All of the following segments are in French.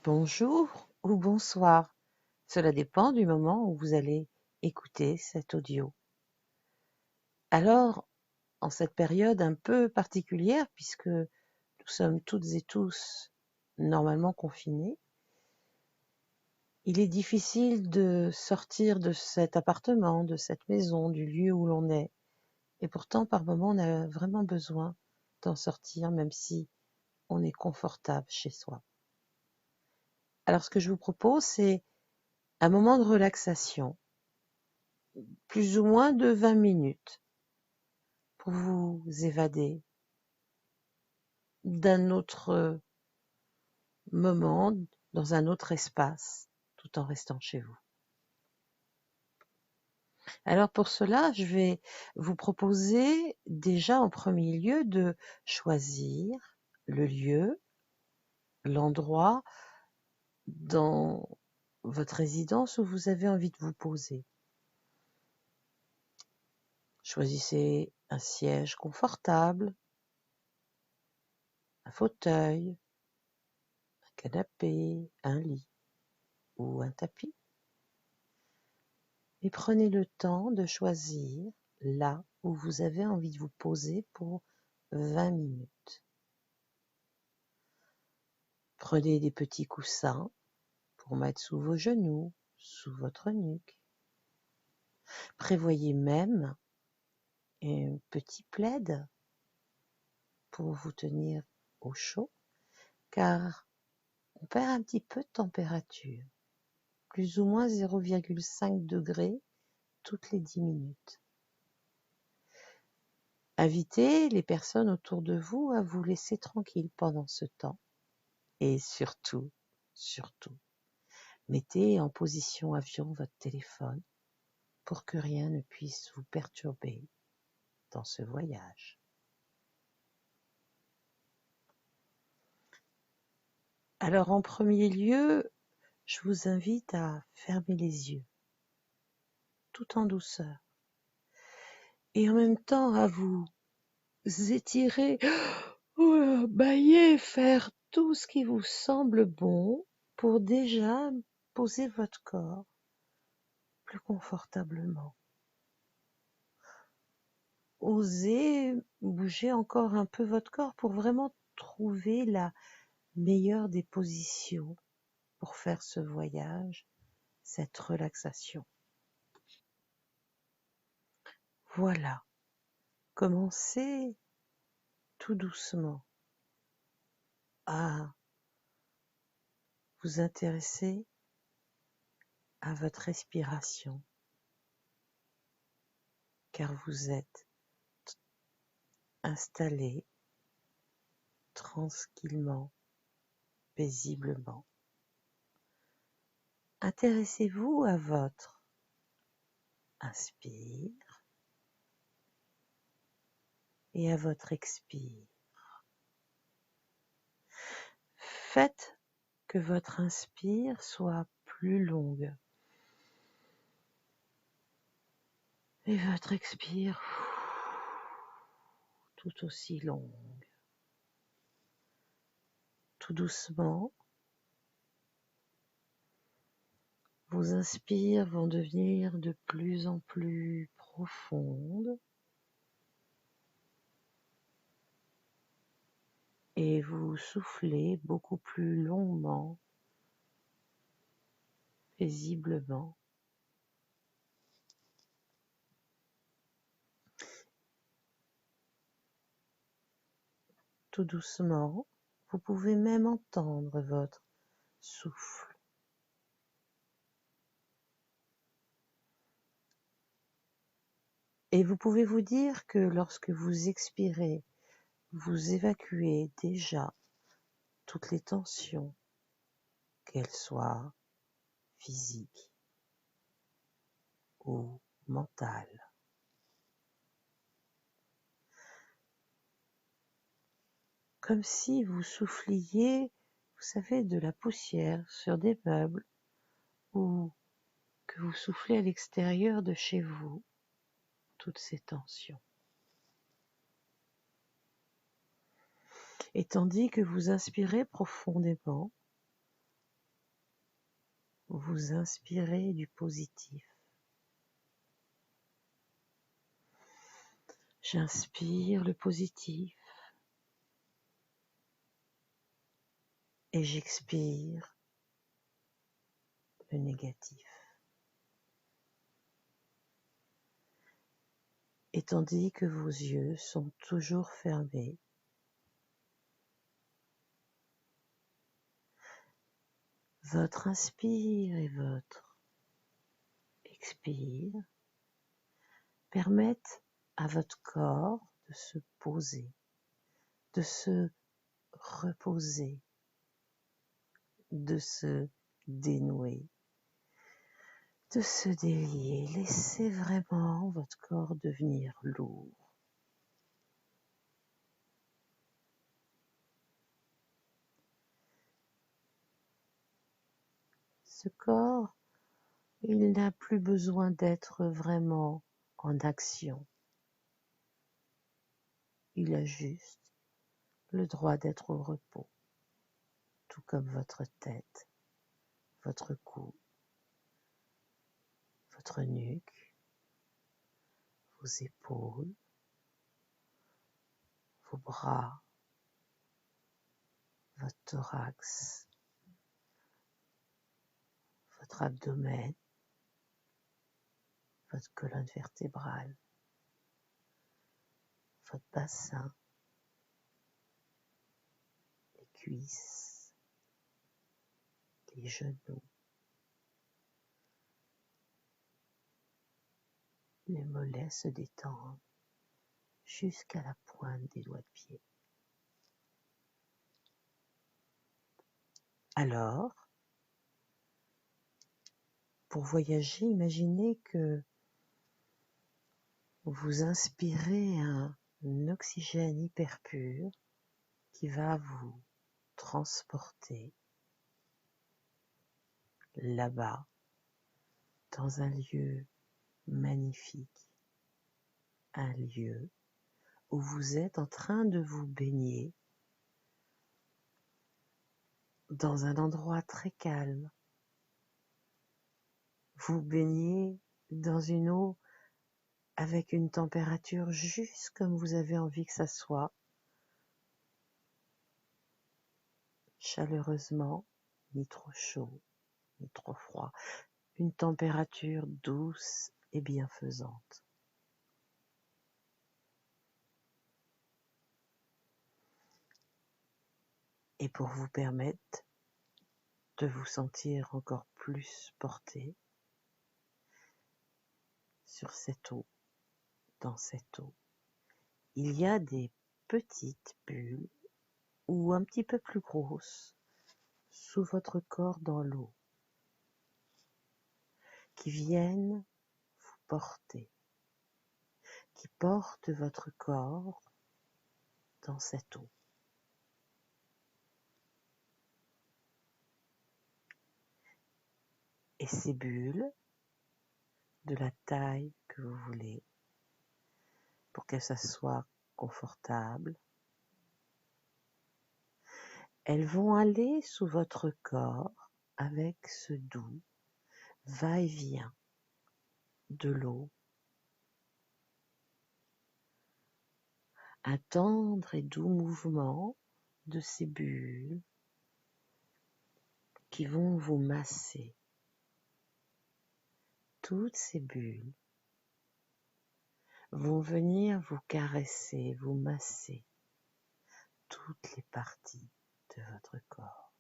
Bonjour ou bonsoir, cela dépend du moment où vous allez écouter cet audio. Alors, en cette période un peu particulière, puisque nous sommes toutes et tous normalement confinés, il est difficile de sortir de cet appartement, de cette maison, du lieu où l'on est. Et pourtant, par moments, on a vraiment besoin d'en sortir, même si on est confortable chez soi. Alors, ce que je vous propose, c'est un moment de relaxation, plus ou moins de 20 minutes, pour vous évader d'un autre moment, dans un autre espace, tout en restant chez vous. Alors pour cela, je vais vous proposer déjà en premier lieu de choisir le lieu, l'endroit dans votre résidence où vous avez envie de vous poser. Choisissez un siège confortable, un fauteuil, un canapé, un lit ou un tapis. Et prenez le temps de choisir là où vous avez envie de vous poser pour 20 minutes. Prenez des petits coussins pour mettre sous vos genoux, sous votre nuque. Prévoyez même un petit plaid pour vous tenir au chaud, car on perd un petit peu de température, plus ou moins 0,5 degrés toutes les 10 minutes. Invitez les personnes autour de vous à vous laisser tranquille pendant ce temps. Et surtout, mettez en position avion votre téléphone pour que rien ne puisse vous perturber dans ce voyage. Alors en premier lieu, je vous invite à fermer les yeux, tout en douceur, et en même temps à vous étirer, bâiller, faire tout ce qui vous semble bon pour déjà poser votre corps plus confortablement. Osez bouger encore un peu votre corps pour vraiment trouver la meilleure des positions pour faire ce voyage, cette relaxation. Voilà, commencez tout doucement à vous intéresser à votre respiration, car vous êtes installé tranquillement, paisiblement. Intéressez-vous à votre inspire et à votre expire. Faites que votre inspire soit plus longue et votre expire tout aussi longue. Tout doucement, vos inspires vont devenir de plus en plus profondes et vous soufflez beaucoup plus longuement, paisiblement. Tout doucement, vous pouvez même entendre votre souffle. Et vous pouvez vous dire que lorsque vous expirez, vous évacuez déjà toutes les tensions, qu'elles soient physiques ou mentales. Comme si vous souffliez, vous savez, de la poussière sur des meubles ou que vous soufflez à l'extérieur de chez vous toutes ces tensions. Et tandis que vous inspirez profondément, vous inspirez du positif. J'inspire le positif et j'expire le négatif. Et tandis que vos yeux sont toujours fermés, votre inspire et votre expire permettent à votre corps de se poser, de se reposer, de se dénouer, de se délier. Laissez vraiment votre corps devenir lourd. Ce corps, il n'a plus besoin d'être vraiment en action. Il a juste le droit d'être au repos, tout comme votre tête, votre cou, votre nuque, vos épaules, vos bras, votre thorax, votre abdomen, votre colonne vertébrale, votre bassin, les cuisses, les genoux, les mollets se détendent jusqu'à la pointe des doigts de pied. Alors, pour voyager, imaginez que vous inspirez un oxygène hyper pur qui va vous transporter là-bas, dans un lieu magnifique, un lieu où vous êtes en train de vous baigner dans un endroit très calme. Vous baignez dans une eau avec une température juste comme vous avez envie que ça soit, chaleureusement, ni trop chaud, ni trop froid, une température douce et bienfaisante. Et pour vous permettre de vous sentir encore plus porté sur cette eau, dans cette eau, il y a des petites bulles ou un petit peu plus grosses sous votre corps dans l'eau qui viennent vous porter, qui portent votre corps dans cette eau. Et ces bulles, de la taille que vous voulez, pour que ça soit confortable, elles vont aller sous votre corps avec ce doux va-et-vient de l'eau, un tendre et doux mouvement de ces bulles qui vont vous masser. Toutes ces bulles vont venir vous caresser, vous masser toutes les parties de votre corps.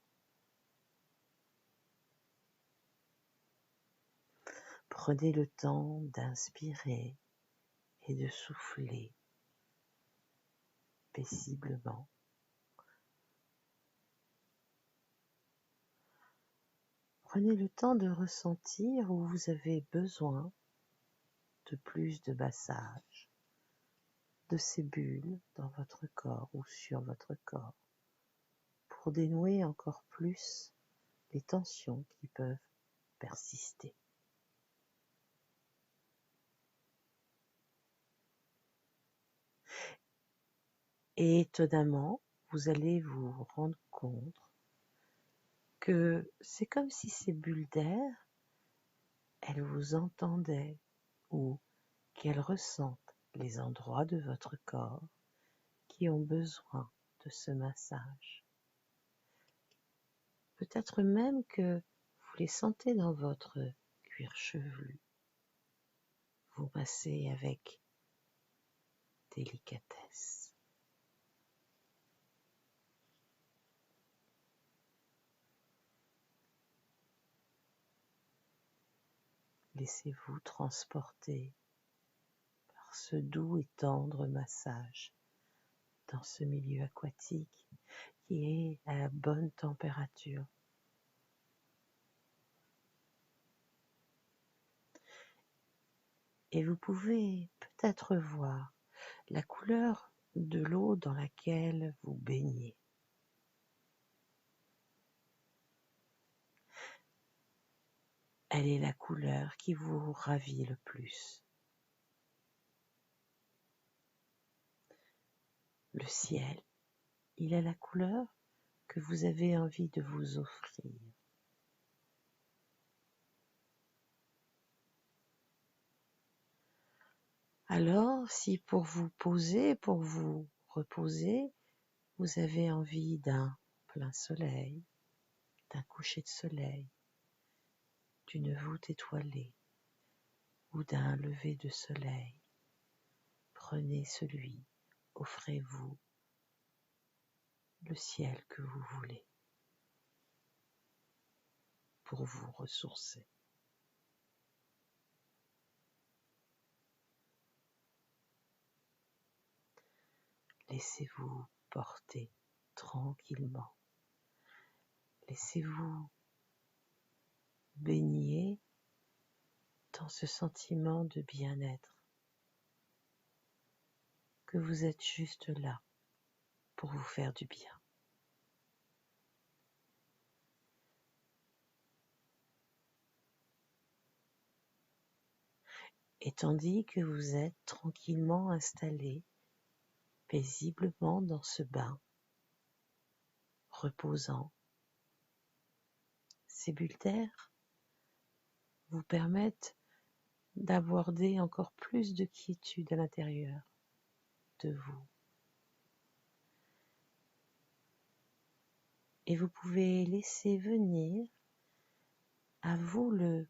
Prenez le temps d'inspirer et de souffler paisiblement. Prenez le temps de ressentir où vous avez besoin de plus de massage de ces bulles dans votre corps ou sur votre corps pour dénouer encore plus les tensions qui peuvent persister. Et étonnamment, vous allez vous rendre compte que c'est comme si ces bulles d'air, elles vous entendaient ou qu'elles ressentent les endroits de votre corps qui ont besoin de ce massage. Peut-être même que vous les sentez dans votre cuir chevelu. Vous massez avec délicatesse. Laissez-vous transporter par ce doux et tendre massage dans ce milieu aquatique qui est à la bonne température. Et vous pouvez peut-être voir la couleur de l'eau dans laquelle vous baignez. Elle est la couleur qui vous ravit le plus. Le ciel, il a la couleur que vous avez envie de vous offrir. Alors, si pour vous poser, pour vous reposer, vous avez envie d'un plein soleil, d'un coucher de soleil, d'une voûte étoilée ou d'un lever de soleil, prenez celui, offrez-vous le ciel que vous voulez pour vous ressourcer. Laissez-vous porter tranquillement. Laissez-vous baigner dans ce sentiment de bien-être, que vous êtes juste là pour vous faire du bien. Et tandis que vous êtes tranquillement installé, paisiblement dans ce bain, reposant, ces bulles d'air vous permettent d'aborder encore plus de quiétude à l'intérieur de vous. Et vous pouvez laisser venir à vous le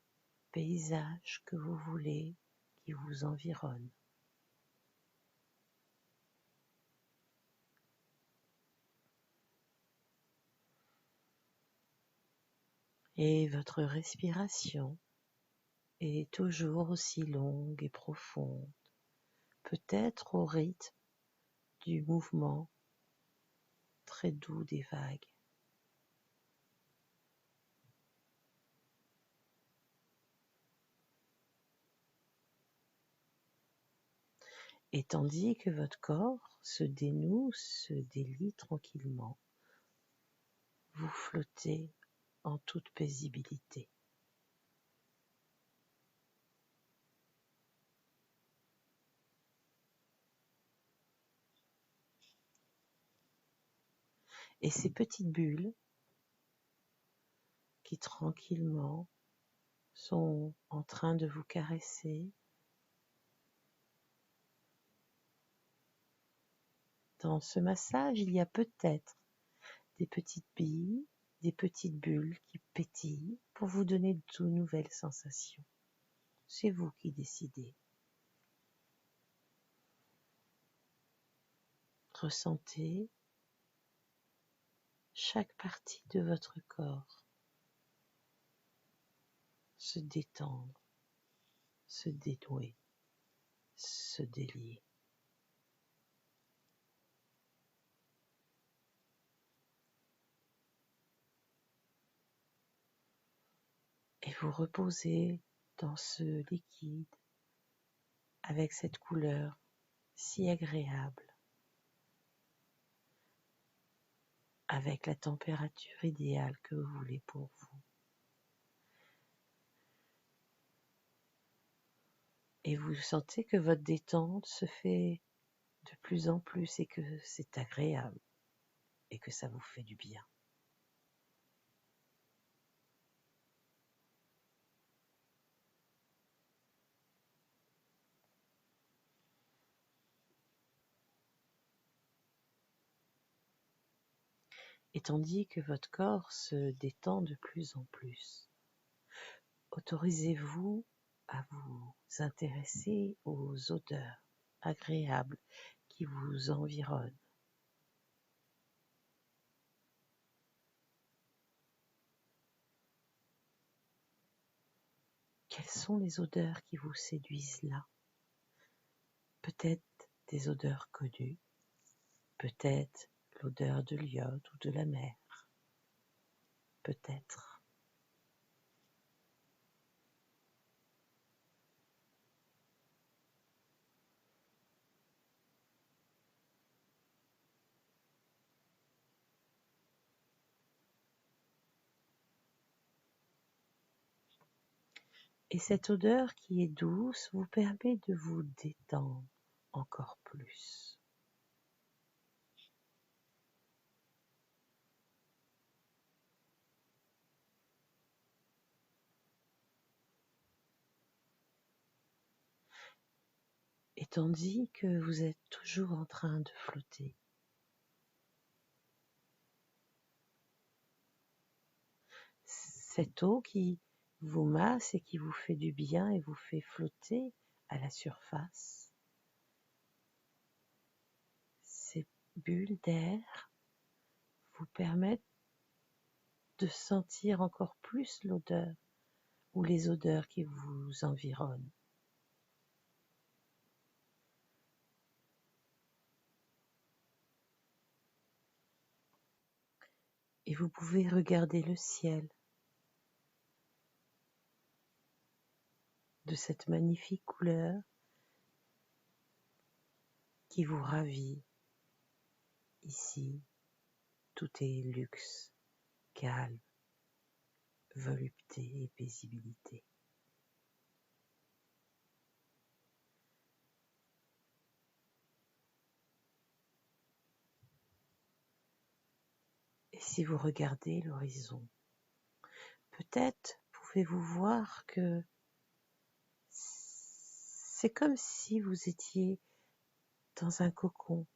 paysage que vous voulez qui vous environne. Et votre respiration est toujours aussi longue et profonde, peut-être au rythme du mouvement très doux des vagues. Et tandis que votre corps se dénoue, se délie tranquillement, vous flottez en toute paisibilité. Et ces petites bulles qui tranquillement sont en train de vous caresser, dans ce massage, il y a peut-être des petites billes, des petites bulles qui pétillent pour vous donner de nouvelles sensations. C'est vous qui décidez. Ressentez chaque partie de votre corps se détendre, se dénouer, se délier. Et vous reposez dans ce liquide avec cette couleur si agréable, avec la température idéale que vous voulez pour vous. Et vous sentez que votre détente se fait de plus en plus et que c'est agréable et que ça vous fait du bien. Et tandis que votre corps se détend de plus en plus, autorisez-vous à vous intéresser aux odeurs agréables qui vous environnent. Quelles sont les odeurs qui vous séduisent là? Peut-être des odeurs connues, peut-être l'odeur de l'iode ou de la mer, peut-être. Et cette odeur qui est douce vous permet de vous détendre encore plus. Et tandis que vous êtes toujours en train de flotter, cette eau qui vous masse et qui vous fait du bien et vous fait flotter à la surface, ces bulles d'air vous permettent de sentir encore plus l'odeur ou les odeurs qui vous environnent. Et vous pouvez regarder le ciel de cette magnifique couleur qui vous ravit. Ici, tout est luxe, calme, volupté et paisibilité. Et si vous regardez l'horizon, peut-être pouvez-vous voir que c'est comme si vous étiez dans un cocon,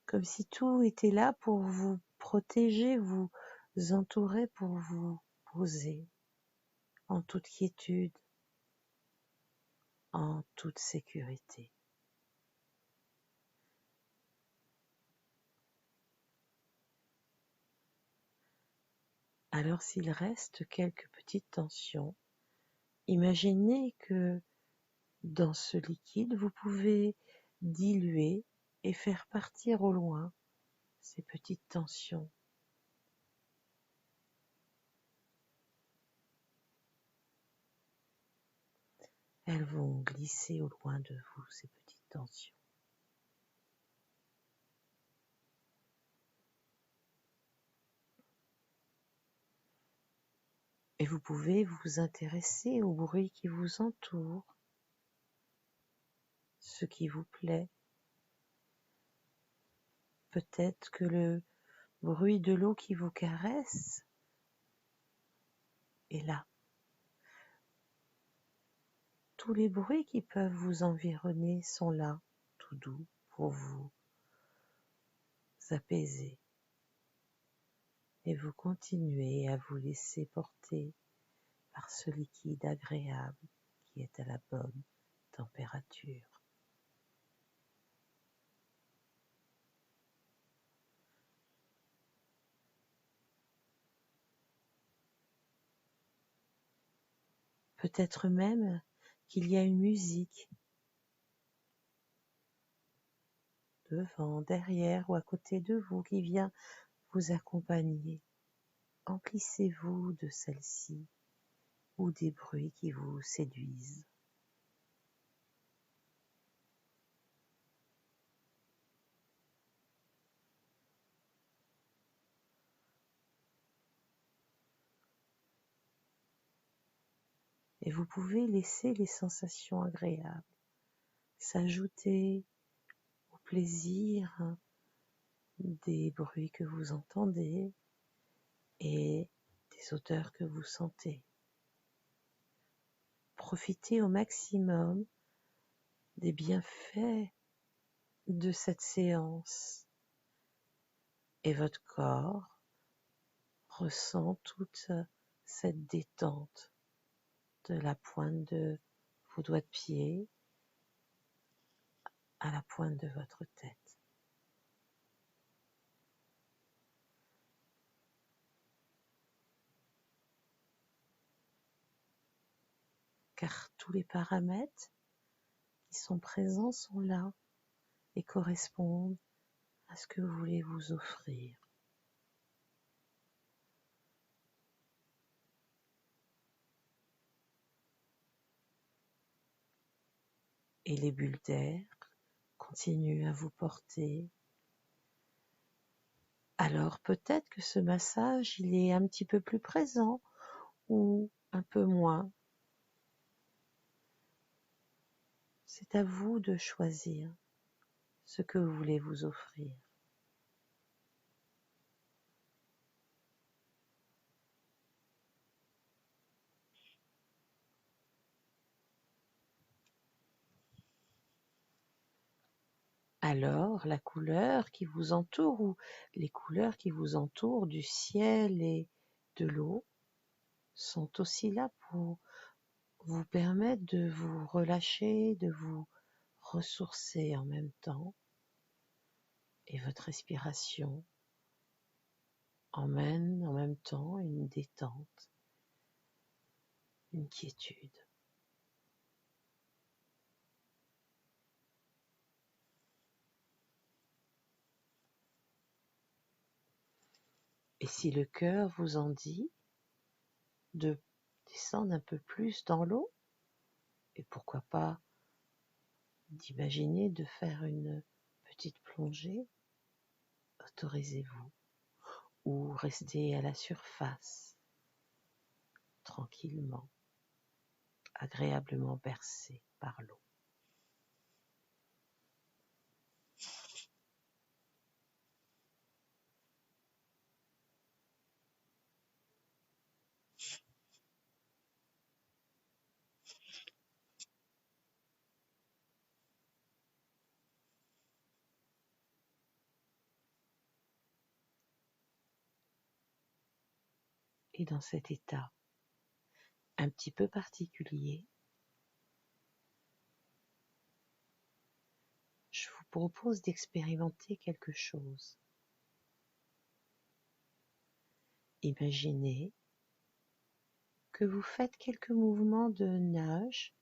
comme si tout était là pour vous protéger, vous entourer, pour vous poser en toute quiétude, en toute sécurité. Alors s'il reste quelques petites tensions, imaginez que dans ce liquide, vous pouvez diluer et faire partir au loin ces petites tensions. Elles vont glisser au loin de vous, ces petites tensions. Et vous pouvez vous intéresser au bruit qui vous entoure, ce qui vous plaît. Peut-être que le bruit de l'eau qui vous caresse est là. Tous les bruits qui peuvent vous environner sont là, tout doux, pour vous apaiser. Et vous continuez à vous laisser porter par ce liquide agréable qui est à la bonne température. Peut-être même qu'il y a une musique devant, derrière ou à côté de vous qui vient vous accompagner. Emplissez-vous de celle-ci ou des bruits qui vous séduisent. Et vous pouvez laisser les sensations agréables s'ajouter au plaisir des bruits que vous entendez et des odeurs que vous sentez. Profitez au maximum des bienfaits de cette séance et votre corps ressent toute cette détente de la pointe de vos doigts de pied à la pointe de votre tête. Car tous les paramètres qui sont présents sont là et correspondent à ce que vous voulez vous offrir. Et les bulles d'air continuent à vous porter. Alors peut-être que ce massage, il est un petit peu plus présent ou un peu moins. C'est à vous de choisir ce que vous voulez vous offrir. Alors, la couleur qui vous entoure ou les couleurs qui vous entourent du ciel et de l'eau sont aussi là pour vous permettre de vous relâcher, de vous ressourcer en même temps. Et votre respiration emmène en même temps une détente, une quiétude. Et si le cœur vous en dit de descendre un peu plus dans l'eau, et pourquoi pas d'imaginer de faire une petite plongée, autorisez-vous, ou restez à la surface, tranquillement, agréablement bercé par l'eau. Et dans cet état un petit peu particulier, je vous propose d'expérimenter quelque chose. Imaginez que vous faites quelques mouvements de nage,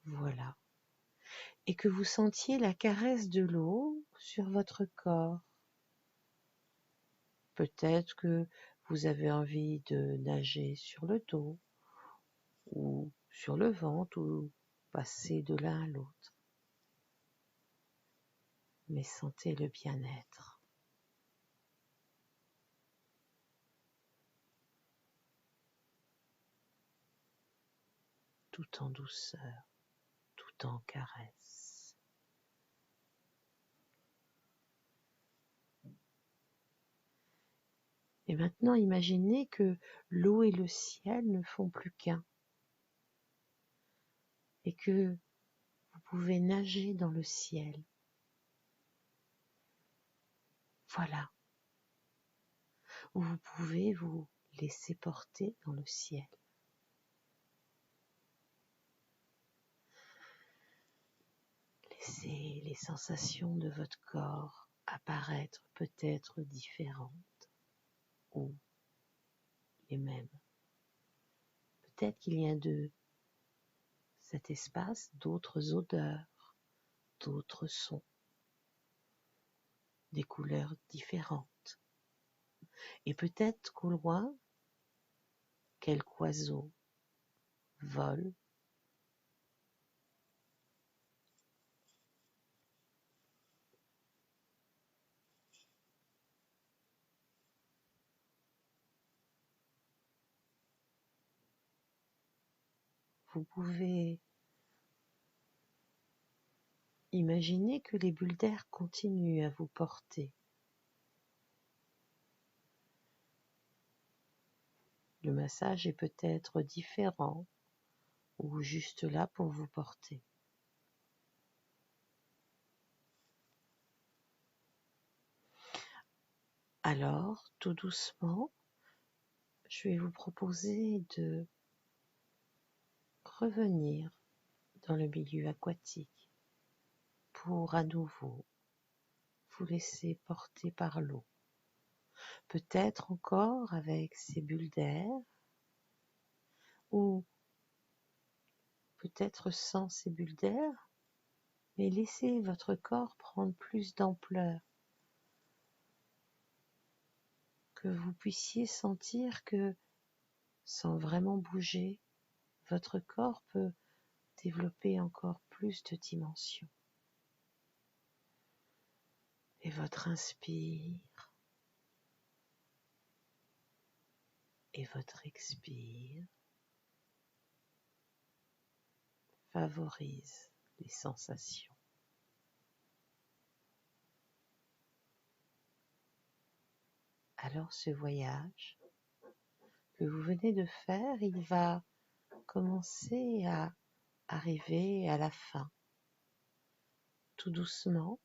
voilà, et que vous sentiez la caresse de l'eau sur votre corps. Peut-être que vous avez envie de nager sur le dos, ou sur le ventre, ou passer de l'un à l'autre. Mais sentez le bien-être. Tout en douceur, tout en caresse. Et maintenant, imaginez que l'eau et le ciel ne font plus qu'un, et que vous pouvez nager dans le ciel. Voilà, où vous pouvez vous laisser porter dans le ciel. Laissez les sensations de votre corps apparaître peut-être différentes ou les mêmes. Peut-être qu'il y a de cet espace d'autres odeurs, d'autres sons, des couleurs différentes. Et peut-être qu'au loin, quelque oiseau vole. Vous pouvez imaginer que les bulles d'air continuent à vous porter. Le massage est peut-être différent ou juste là pour vous porter. Alors, tout doucement, je vais vous proposer de revenir dans le milieu aquatique pour à nouveau vous laisser porter par l'eau. Peut-être encore avec ces bulles d'air ou peut-être sans ces bulles d'air, mais laissez votre corps prendre plus d'ampleur, que vous puissiez sentir que, sans vraiment bouger, votre corps peut développer encore plus de dimensions. Et votre inspire et votre expire favorisent les sensations. Alors ce voyage que vous venez de faire, il va commencer à arriver à la fin. Tout doucement,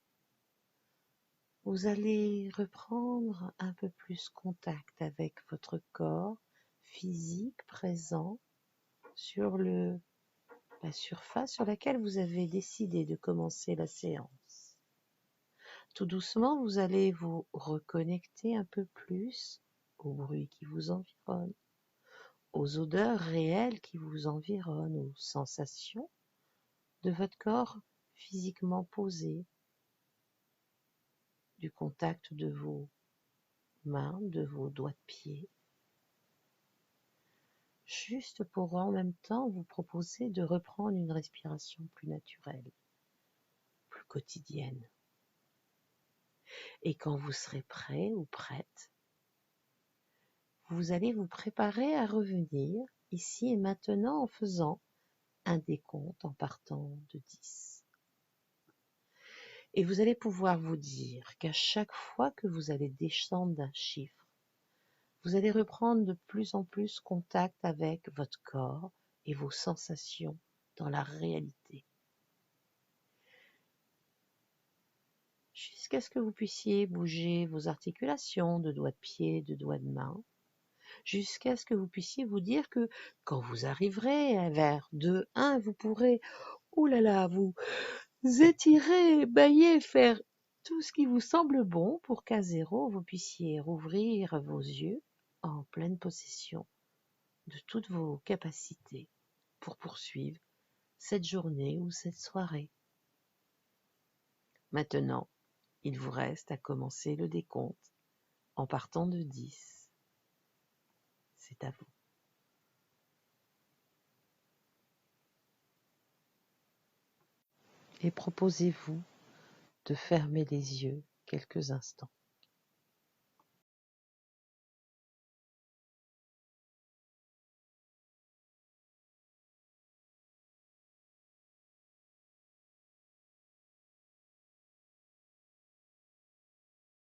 vous allez reprendre un peu plus contact avec votre corps physique présent sur la surface sur laquelle vous avez décidé de commencer la séance. Tout doucement, vous allez vous reconnecter un peu plus aux bruits qui vous environnent, aux odeurs réelles qui vous environnent, aux sensations de votre corps physiquement posé, du contact de vos mains, de vos doigts de pied, juste pour en même temps vous proposer de reprendre une respiration plus naturelle, plus quotidienne. Et quand vous serez prêt ou prête, vous allez vous préparer à revenir ici et maintenant en faisant un décompte en partant de 10. Et vous allez pouvoir vous dire qu'à chaque fois que vous allez descendre d'un chiffre, vous allez reprendre de plus en plus contact avec votre corps et vos sensations dans la réalité. Jusqu'à ce que vous puissiez bouger vos articulations de doigts de pied, de doigts de main, jusqu'à ce que vous puissiez vous dire que quand vous arriverez vers 2, 1, vous pourrez, vous étirer, bâiller, faire tout ce qui vous semble bon pour qu'à 0, vous puissiez rouvrir vos yeux en pleine possession de toutes vos capacités pour poursuivre cette journée ou cette soirée. Maintenant, il vous reste à commencer le décompte en partant de 10. C'est à vous. Et proposez-vous de fermer les yeux quelques instants.